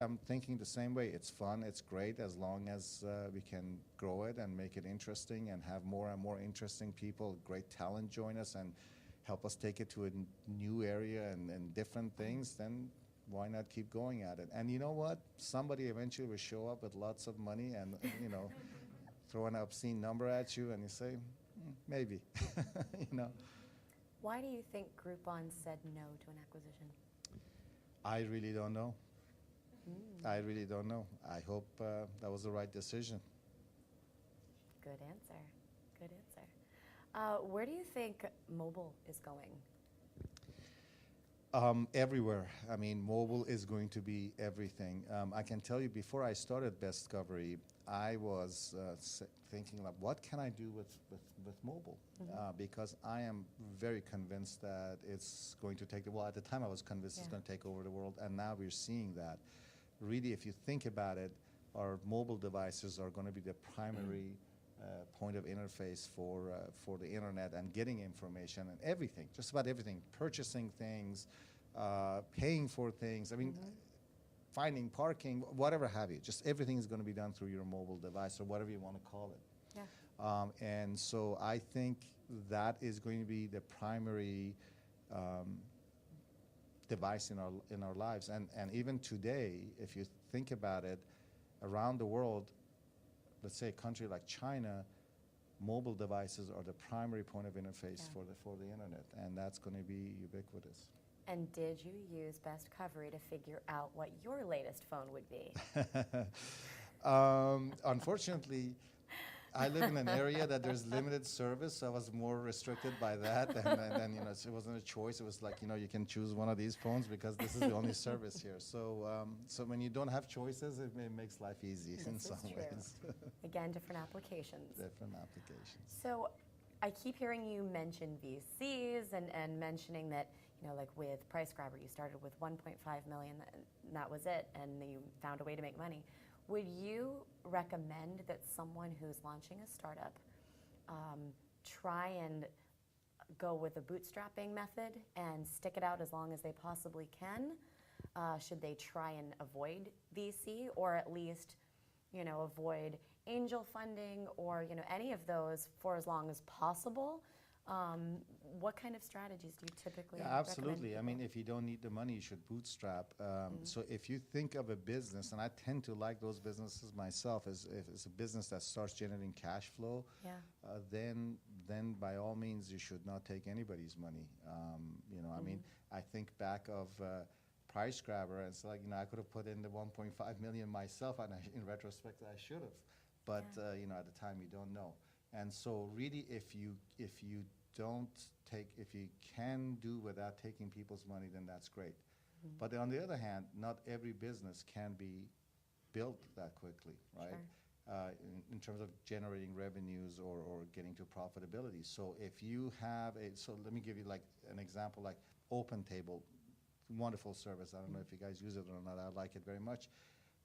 I'm thinking the same way. It's fun, it's great as long as we can grow it and make it interesting and have more and more interesting people, great talent join us and help us take it to a new area and different things, then why not keep going at it? And you know what? Somebody eventually will show up with lots of money and, throw an obscene number at you and you say, maybe, you know. Why do you think Groupon said no to an acquisition? I really don't know. I really don't know. I hope that was the right decision. Good answer. Good answer. Where do you think mobile is going? Everywhere. I mean, mobile is going to be everything. I can tell you, before I started Bestcovery, I was thinking, like, what can I do with mobile? Because I am very convinced that it's going to take, well, at the time I was convinced it's going to take over the world, and now we're seeing that. Really, if you think about it, our mobile devices are going to be the primary point of interface for the internet and getting information and everything, just about everything, purchasing things, paying for things. I mean, finding parking, whatever have you. Just everything is going to be done through your mobile device or whatever you want to call it. Yeah. And so I think that is going to be the primary device in our lives. And even today, if you think about it, around the world, let's say a country like China, mobile devices are the primary point of interface for the internet, and that's going to be ubiquitous. And did you use Bestcovery to figure out what your latest phone would be? Unfortunately, I live in an area that there's limited service, so I was more restricted by that. And then, it wasn't a choice. It was like, you can choose one of these phones because this is the only service here. So, so when you don't have choices, it makes life easy in some ways. Again, different applications. Different applications. So I keep hearing you mention VCs and mentioning that, like with Price Grabber, you started with 1.5 million, and that was it, and you found a way to make money. Would you recommend that someone who's launching a startup try and go with a bootstrapping method and stick it out as long as they possibly can? Should they try and avoid VC, or at least, avoid angel funding, or any of those for as long as possible? What kind of strategies do you typically absolutely. recommend? I mean, if you don't need the money, you should bootstrap. So if you think of a business, and I tend to like those businesses myself, if it's a business that starts generating cash flow, then by all means you should not take anybody's money. I mean, I think back of Price Grabber, and it's like, I could have put in the 1.5 million myself, and in retrospect, I should have. But at the time, you don't know. And so really, if you can do without taking people's money, then that's great. But on the other hand, not every business can be built that quickly, right? Sure. In terms of generating revenues or getting to profitability. So if you have so let me give you like an example, like OpenTable, wonderful service. I don't know if you guys use it or not. I like it very much.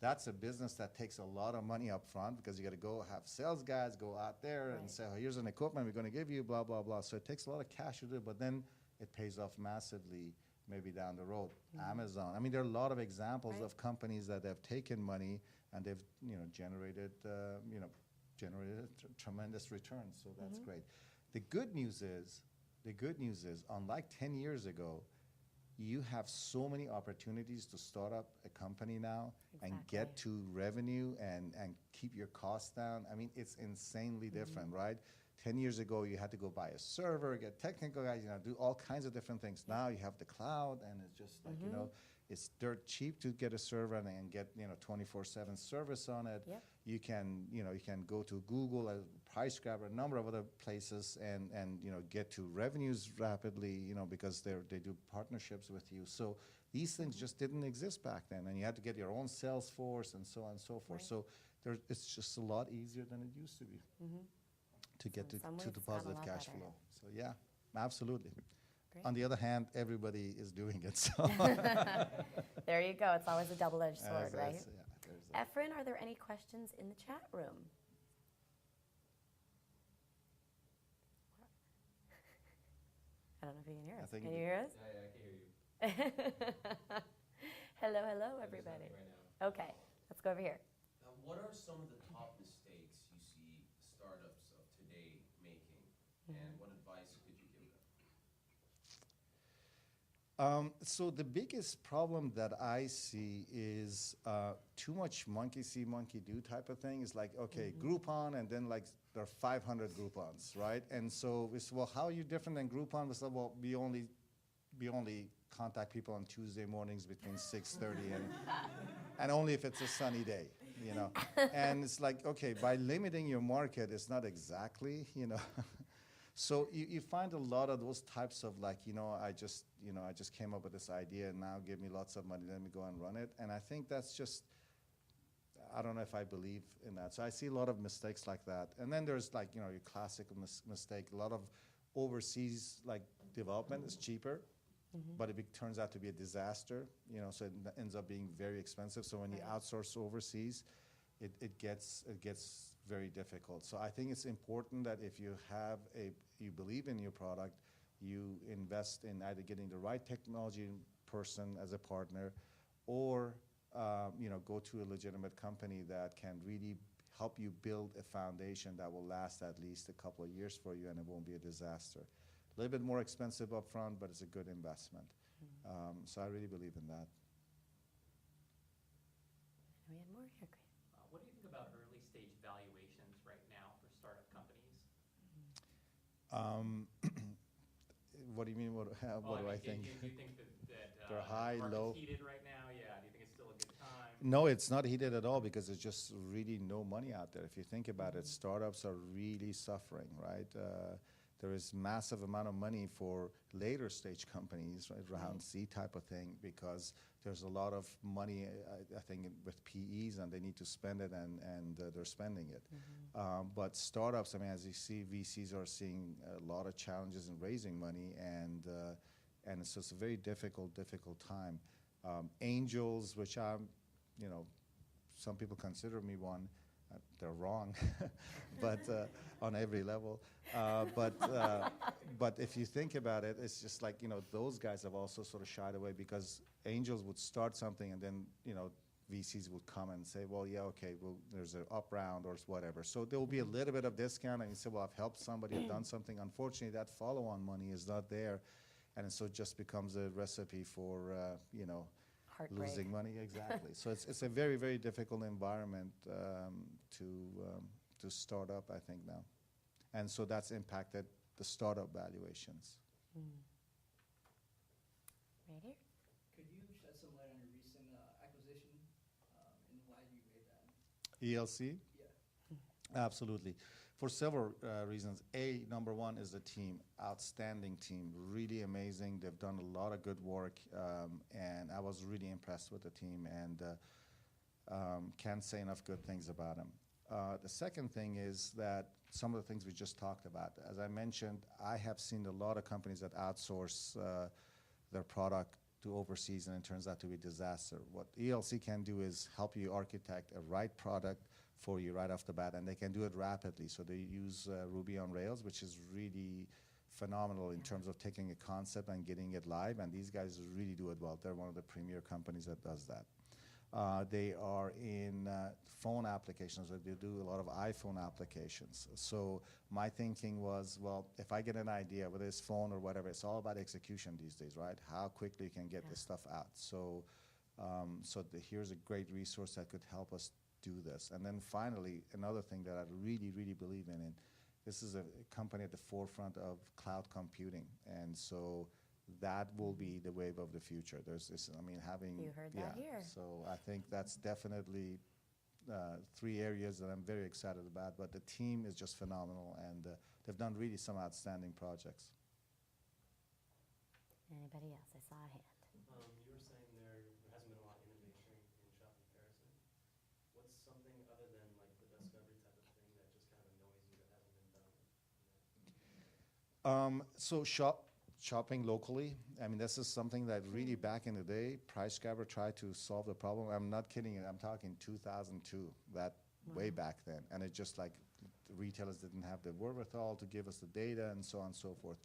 That's a business that takes a lot of money up front because you got to go have sales guys go out there and say, oh, here's an equipment we're going to give you, blah, blah, blah. So it takes a lot of cash to do it, but then it pays off massively maybe down the road. Amazon. I mean, there are a lot of examples of companies that have taken money and they've, generated tremendous returns. So that's great. The good news is, unlike 10 years ago, you have so many opportunities to start up a company now and get to revenue and keep your costs down. I mean, it's insanely different, right? 10 years ago, you had to go buy a server, get technical guys, do all kinds of different things. Now you have the cloud, and it's just like, it's dirt cheap to get a server and get, 24/7 service on it. Yep. You can go to Google, Price Grabber, a number of other places, and get to revenues rapidly, because they do partnerships with you. So these things just didn't exist back then, and you had to get your own sales force and so on and so forth. So it's just a lot easier than it used to be to get to the positive cash flow. So yeah, absolutely. Great. On the other hand, everybody is doing it. So there you go. It's always a double-edged sword, right? Yeah, Efren, are there any questions in the chat room? I don't know if you can hear us. Can you hear us? Yeah, I can hear you. Hello, everybody. Right now. Okay, let's go over here. What are some of the top mistakes you see startups of today making, and what advice could you give them? So the biggest problem that I see is too much monkey see, monkey do type of thing. It's like, okay, Groupon, and then like there are 500 Groupons, right? And so we said, well, how are you different than Groupon? We said, well, we only contact people on Tuesday mornings between 6:30 and only if it's a sunny day, you know. And it's like, okay, by limiting your market, it's not exactly, you know. So you find a lot of those types of like, I just came up with this idea and now give me lots of money, let me go and run it. And I think that's just, I don't know if I believe in that. So I see a lot of mistakes like that. And then there's like, your classic mistake. A lot of overseas like development is cheaper, but it turns out to be a disaster, so it ends up being very expensive. So when you outsource overseas, it gets very difficult. So I think it's important that if you believe in your product, you invest in either getting the right technology person as a partner, or go to a legitimate company that can really help you build a foundation that will last at least a couple of years for you, and it won't be a disaster. A little bit more expensive up front, but it's a good investment. So I really believe in that. We had more here. Great. What do you think about early stage valuations right now for startup companies? What do you mean? What do I think? Do you think that They're high, the market's low? heated right now? Yeah. Do you think it's still a good time? No, it's not heated at all because there's just really no money out there. If you think about it, startups are really suffering, right? There is massive amount of money for later stage companies, right, round C type of thing, because there's a lot of money, I think, with PEs, and they need to spend it, and they're spending it. But startups, I mean, as you see, VCs are seeing a lot of challenges in raising money, and so it's a very difficult time. Angels, which I'm, some people consider me one. They're wrong, but on every level. But if you think about it, it's just like, those guys have also sort of shied away because angels would start something and then, VCs would come and say, well, yeah, okay, well, there's an up round or whatever. So there will be a little bit of discount, and you say, well, I've helped somebody, I've done something. Unfortunately, that follow-on money is not there, and so it just becomes a recipe for, Heartbreak. losing money. Exactly. So it's a very, very difficult environment to start up, I think, now. And so that's impacted the startup valuations. Right here. Could you shed some light on your recent acquisition and why you made that? ELC? Yeah. Absolutely. For several reasons. Number one is the team. Outstanding team. Really amazing. They've done a lot of good work, and I was really impressed with the team, and can't say enough good things about them. The second thing is that some of the things we just talked about. As I mentioned, I have seen a lot of companies that outsource their product to overseas, and it turns out to be a disaster. What ELC can do is help you architect a right product for you right off the bat, and they can do it rapidly. So they use Ruby on Rails, which is really phenomenal in terms of taking a concept and getting it live, and these guys really do it well. They're one of the premier companies that does that. They are in phone applications. They do a lot of iPhone applications. So my thinking was, well, if I get an idea, whether it's phone or whatever, it's all about execution these days, right? How quickly you can get this stuff out. So, here's a great resource that could help us do this. And then finally, another thing that I really, really believe in, this is a company at the forefront of cloud computing. And so that will be the wave of the future. There's this, having... You heard that here. So I think that's definitely three areas that I'm very excited about, but the team is just phenomenal, and they've done really some outstanding projects. Anybody else? I saw a hand. You were saying there hasn't been a lot of innovation in shop comparison. What's something other than like the Bestcovery type of thing that just kind of annoys you that hasn't been done? So shopping locally, this is something that really back in the day, PriceGrabber tried to solve the problem. I'm not kidding, I'm talking 2002, that way back then. And it just like the retailers didn't have the wherewithal to give us the data and so on and so forth.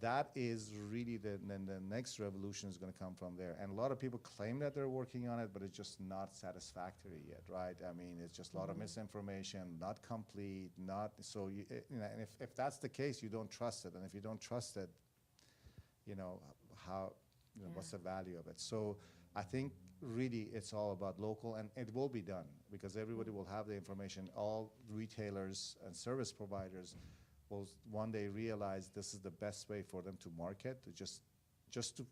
that is really then the next revolution is going to come from there. And a lot of people claim that they're working on it, but it's just not satisfactory yet, right? I mean, it's just a lot of misinformation, not complete, not so. And if that's the case, you don't trust it, and if you don't trust it, how, what's the value of it? So I think really it's all about local, and it will be done because everybody will have the information. All retailers and service providers will one day realize this is the best way for them to market, to just to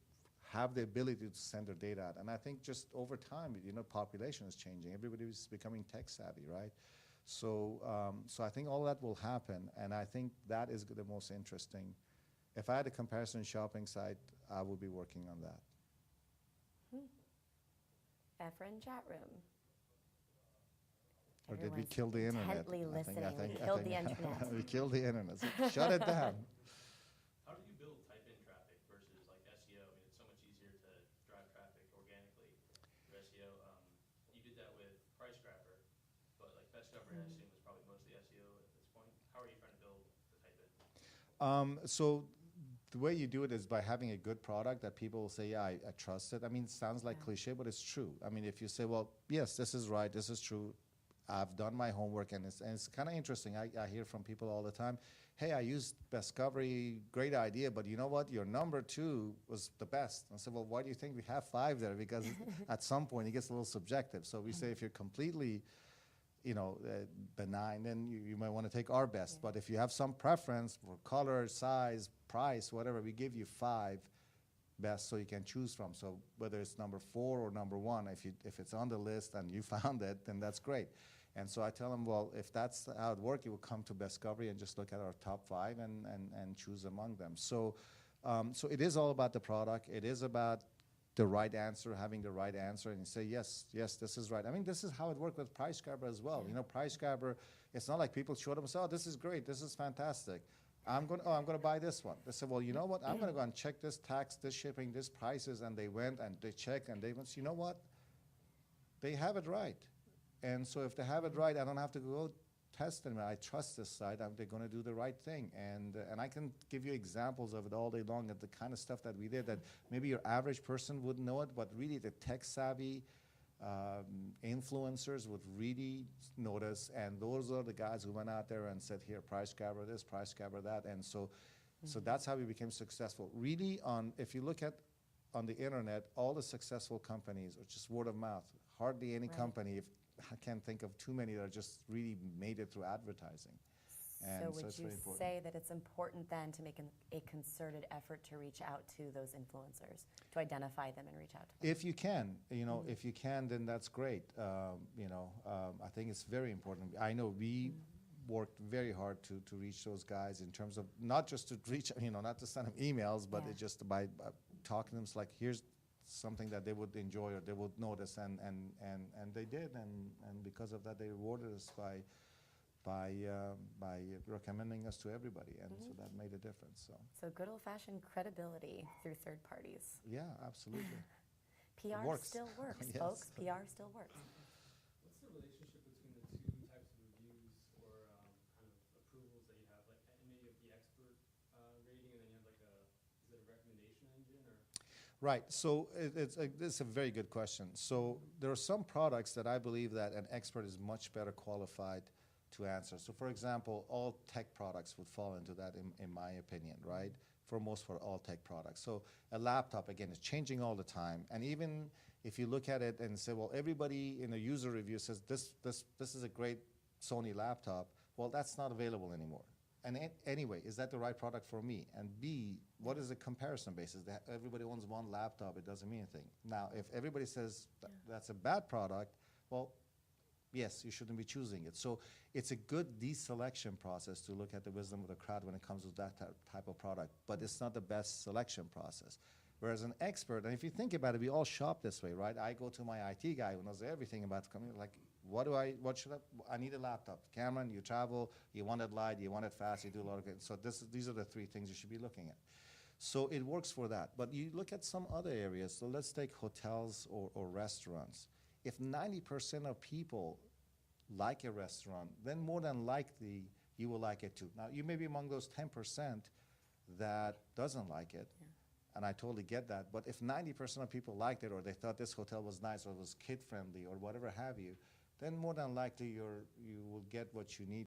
have the ability to send their data out. And I think just over time, population is changing. Everybody is becoming tech savvy, right? So, so I think all that will happen, and I think that is the most interesting. If I had a comparison shopping site, I would be working on that. Efren chat room. Or did we Everyone's kill the internet? intently listening. I think We killed the internet. We killed the internet. So shut it down. How do you build type-in traffic versus like SEO? I mean, it's so much easier to drive traffic organically through SEO. You did that with Price Grabber, but like Bestcovery, I assume, was probably mostly SEO at this point. How are you trying to build the type-in? So the way you do it is by having a good product that people will say, yeah, I trust it. I mean, it sounds like cliche, but it's true. I mean, if you say, well, yes, this is right, this is true, I've done my homework, and it's kind of interesting. I hear from people all the time, hey, I used Bestcovery, great idea, but you know what? Your number 2 was the best. And I said, well, why do you think we have 5 there? Because at some point it gets a little subjective. So we say if you're completely benign, then you might want to take our best. But if you have some preference for color, size, price, whatever, we give you 5 best so you can choose from. So whether it's number 4 or number 1, if it's on the list and you found it, then that's great. And so I tell them, well, if that's how it works, you will come to Bestcovery and just look at our top 5 and choose among them. So, so it is all about the product. It is about the right answer, having the right answer, and you say, yes, this is right. I mean, this is how it worked with Price Grabber as well. Price Grabber, it's not like people showed up and say, oh, this is great, this is fantastic. I'm going to buy this one. They said, well, you know what? I'm going to go and check this tax, this shipping, this prices, and they went and they checked and they went, you know what? They have it right. And so if they have it right, I don't have to go test them. I trust this site. They're going to do the right thing. And I can give you examples of it all day long of the kind of stuff that we did that maybe your average person wouldn't know it, but really the tech-savvy influencers would really notice. And those are the guys who went out there and said, here, Price Grabber this, Price Grabber that. And so that's how we became successful. Really, if you look at on the internet, all the successful companies are just word of mouth. Hardly any company, I can't think of too many that are just really made it through advertising. And so would it's you very important. say that it's important then to make a concerted effort to reach out to those influencers, to identify them and reach out to them? If you can, if you can, then that's great. I think it's very important. I know we worked very hard to reach those guys in terms of not just to reach, not to send them emails, but it's just by talking to them. It's like, here's something that they would enjoy or they would notice, and they did, and because of that, they rewarded us by recommending us to everybody, and so that made a difference. So good old-fashioned credibility through third parties. Yeah, absolutely. PR still works, Yes. folks. PR still works. What's the relationship between the two types of reviews or kind of approvals that you have? Like, maybe you have the expert rating, and then you have like is it a recommendation engine or? Right. So it's a very good question. So there are some products that I believe that an expert is much better qualified to answer. So for example, all tech products would fall into that in my opinion, right? For all tech products. So a laptop, again, is changing all the time. And even if you look at it and say, well, everybody in a user review says this is a great Sony laptop, well, that's not available anymore. And anyway, is that the right product for me? And B, what is the comparison basis? That everybody owns one laptop, it doesn't mean anything. Now, if everybody says that's a bad product, well, yes, you shouldn't be choosing it. So it's a good deselection process to look at the wisdom of the crowd when it comes to that type of product, but it's not the best selection process. Whereas an expert, and if you think about it, we all shop this way, right? I go to my IT guy who knows everything about the company, like, I need a laptop. Kamran, you travel, you want it light, you want it fast, you do a lot of it. So these are the 3 things you should be looking at. So it works for that. But you look at some other areas. So let's take hotels or restaurants. If 90% of people like a restaurant, then more than likely you will like it too. Now, you may be among those 10% that doesn't like it. And I totally get that. But if 90% of people liked it, or they thought this hotel was nice, or was kid-friendly, or whatever have you, then more than likely you will get what you need